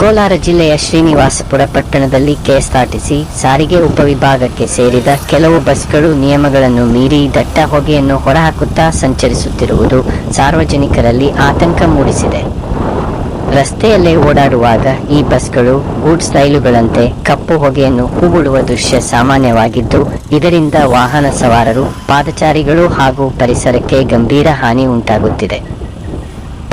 ಕೋಲಾರ ಜಿಲ್ಲೆಯ ಶ್ರೀನಿವಾಸಪುರ ಪಟ್ಟಣದಲ್ಲಿ ಕೆಎಸ್ಆರ್ಟಿಸಿ ಸಾರಿಗೆ ಉಪವಿಭಾಗಕ್ಕೆ ಸೇರಿದ ಕೆಲವು ಬಸ್ಗಳು ನಿಯಮಗಳನ್ನು ಮೀರಿ ದಟ್ಟ ಹೊಗೆಯನ್ನು ಹೊರಹಾಕುತ್ತಾ ಸಂಚರಿಸುತ್ತಿರುವುದು ಸಾರ್ವಜನಿಕರಲ್ಲಿ ಆತಂಕ ಮೂಡಿಸಿದೆ. ರಸ್ತೆಯಲ್ಲೇ ಓಡಾಡುವಾಗ ಈ ಬಸ್ಗಳು ಗೂಡ್ಸ್ ರೈಲುಗಳಂತೆ ಕಪ್ಪು ಹೊಗೆಯನ್ನು ಹೂಬಿಡುವ ದೃಶ್ಯ ಸಾಮಾನ್ಯವಾಗಿದ್ದು, ಇದರಿಂದ ವಾಹನ ಸವಾರರು, ಪಾದಚಾರಿಗಳು ಹಾಗೂ ಪರಿಸರಕ್ಕೆ ಗಂಭೀರ ಹಾನಿ ಉಂಟಾಗುತ್ತಿದೆ.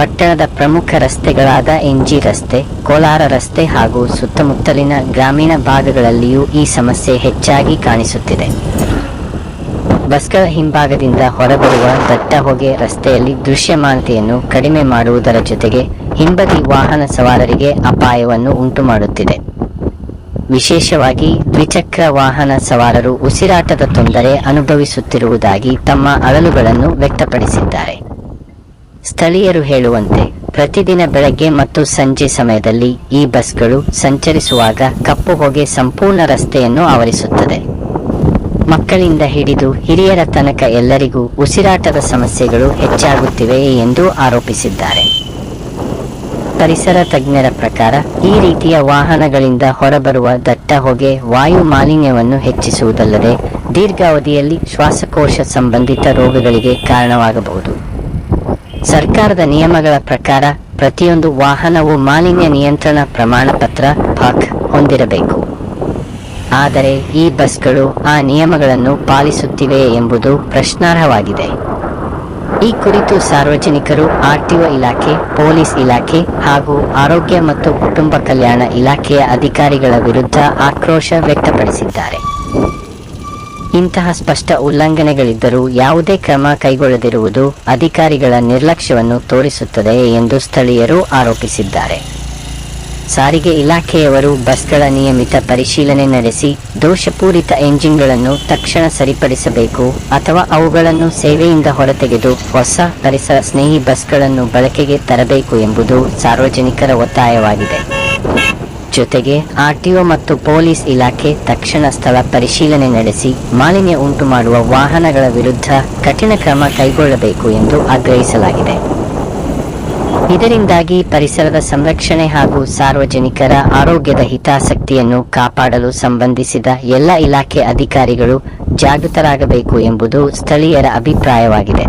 ಪಟ್ಟಣದ ಪ್ರಮುಖ ರಸ್ತೆಗಳಾದ ಎನ್ಜಿ ರಸ್ತೆ, ಕೋಲಾರ ರಸ್ತೆ ಹಾಗೂ ಸುತ್ತಮುತ್ತಲಿನ ಗ್ರಾಮೀಣ ಭಾಗಗಳಲ್ಲಿಯೂ ಈ ಸಮಸ್ಯೆ ಹೆಚ್ಚಾಗಿ ಕಾಣಿಸುತ್ತಿದೆ. ಬಸ್ಗಳ ಹಿಂಭಾಗದಿಂದ ಹೊರಬರುವ ದಟ್ಟ ಹೊಗೆ ರಸ್ತೆಯಲ್ಲಿ ದೃಶ್ಯಮಾನತೆಯನ್ನು ಕಡಿಮೆ ಮಾಡುವುದರ ಜೊತೆಗೆ ಹಿಂಬದಿ ವಾಹನ ಸವಾರರಿಗೆ ಅಪಾಯವನ್ನು ಉಂಟುಮಾಡುತ್ತಿದೆ. ವಿಶೇಷವಾಗಿ ದ್ವಿಚಕ್ರ ವಾಹನ ಸವಾರರು ಉಸಿರಾಟದ ತೊಂದರೆ ಅನುಭವಿಸುತ್ತಿರುವುದಾಗಿ ತಮ್ಮ ಅಳಲುಗಳನ್ನು ವ್ಯಕ್ತಪಡಿಸಿದ್ದಾರೆ. ಸ್ಥಳೀಯರು ಹೇಳುವಂತೆ ಪ್ರತಿದಿನ ಬೆಳಗ್ಗೆ ಮತ್ತು ಸಂಜೆ ಸಮಯದಲ್ಲಿ ಈ ಬಸ್ಗಳು ಸಂಚರಿಸುವಾಗ ಕಪ್ಪು ಹೊಗೆ ಸಂಪೂರ್ಣ ರಸ್ತೆಯನ್ನು ಆವರಿಸುತ್ತದೆ. ಮಕ್ಕಳಿಂದ ಹಿಡಿದು ಹಿರಿಯರ ತನಕ ಎಲ್ಲರಿಗೂ ಉಸಿರಾಟದ ಸಮಸ್ಯೆಗಳು ಹೆಚ್ಚಾಗುತ್ತಿವೆ ಎಂದು ಆರೋಪಿಸಿದ್ದಾರೆ. ಪರಿಸರ ತಜ್ಞರ ಪ್ರಕಾರ ಈ ರೀತಿಯ ವಾಹನಗಳಿಂದ ಹೊರಬರುವ ದಟ್ಟ ಹೊಗೆ ವಾಯು ಮಾಲಿನ್ಯವನ್ನು ಹೆಚ್ಚಿಸುವುದಲ್ಲದೆ ದೀರ್ಘಾವಧಿಯಲ್ಲಿ ಶ್ವಾಸಕೋಶ ಸಂಬಂಧಿತ ರೋಗಗಳಿಗೆ ಕಾರಣವಾಗಬಹುದು. ಸರ್ಕಾರದ ನಿಯಮಗಳ ಪ್ರಕಾರ ಪ್ರತಿಯೊಂದು ವಾಹನವು ಮಾಲಿನ್ಯ ನಿಯಂತ್ರಣ ಪ್ರಮಾಣ ಪತ್ರ (PAC) ಹೊಂದಿರಬೇಕು. ಆದರೆ ಈ ಬಸ್ಗಳು ಆ ನಿಯಮಗಳನ್ನು ಪಾಲಿಸುತ್ತಿವೆ ಎಂಬುದು ಪ್ರಶ್ನಾರ್ಹವಾಗಿದೆ. ಈ ಕುರಿತು ಸಾರ್ವಜನಿಕರು ಆರ್ಟಿಒ ಇಲಾಖೆ, ಪೊಲೀಸ್ ಇಲಾಖೆ ಹಾಗೂ ಆರೋಗ್ಯ ಮತ್ತು ಕುಟುಂಬ ಕಲ್ಯಾಣ ಇಲಾಖೆಯ ಅಧಿಕಾರಿಗಳ ವಿರುದ್ಧ ಆಕ್ರೋಶ ವ್ಯಕ್ತಪಡಿಸಿದ್ದಾರೆ. ಇಂತಹ ಸ್ಪಷ್ಟ ಉಲ್ಲಂಘನೆಗಳಿದ್ದರೂ ಯಾವುದೇ ಕ್ರಮ ಕೈಗೊಳ್ಳದಿರುವುದು ಅಧಿಕಾರಿಗಳ ನಿರ್ಲಕ್ಷ್ಯವನ್ನು ತೋರಿಸುತ್ತದೆ ಎಂದು ಸ್ಥಳೀಯರು ಆರೋಪಿಸಿದ್ದಾರೆ. ಸಾರಿಗೆ ಇಲಾಖೆಯವರು ಬಸ್ಗಳ ನಿಯಮಿತ ಪರಿಶೀಲನೆ ನಡೆಸಿ ದೋಷಪೂರಿತ ಎಂಜಿನ್ಗಳನ್ನು ತಕ್ಷಣ ಸರಿಪಡಿಸಬೇಕು ಅಥವಾ ಅವುಗಳನ್ನು ಸೇವೆಯಿಂದ ಹೊರತೆಗೆದು ಹೊಸ ಪರಿಸರ ಸ್ನೇಹಿ ಬಸ್ಗಳನ್ನು ಬಳಕೆಗೆ ತರಬೇಕು ಎಂಬುದು ಸಾರ್ವಜನಿಕರ ಒತ್ತಾಯವಾಗಿದೆ. ಜೊತೆಗೆ ಆರ್ಟಿಒ ಮತ್ತು ಪೊಲೀಸ್ ಇಲಾಖೆ ತಕ್ಷಣ ಸ್ಥಳ ಪರಿಶೀಲನೆ ನಡೆಸಿ ಮಾಲಿನ್ಯ ಉಂಟುಮಾಡುವ ವಾಹನಗಳ ವಿರುದ್ಧ ಕಠಿಣ ಕ್ರಮ ಕೈಗೊಳ್ಳಬೇಕು ಎಂದು ಆಗ್ರಹಿಸಲಾಗಿದೆ. ಇದರಿಂದಾಗಿ ಪರಿಸರದ ಸಂರಕ್ಷಣೆ ಹಾಗೂ ಸಾರ್ವಜನಿಕರ ಆರೋಗ್ಯದ ಹಿತಾಸಕ್ತಿಯನ್ನು ಕಾಪಾಡಲು ಸಂಬಂಧಿಸಿದ ಎಲ್ಲ ಇಲಾಖೆ ಅಧಿಕಾರಿಗಳು ಜಾಗೃತರಾಗಬೇಕು ಎಂಬುದು ಸ್ಥಳೀಯರ ಅಭಿಪ್ರಾಯವಾಗಿದೆ.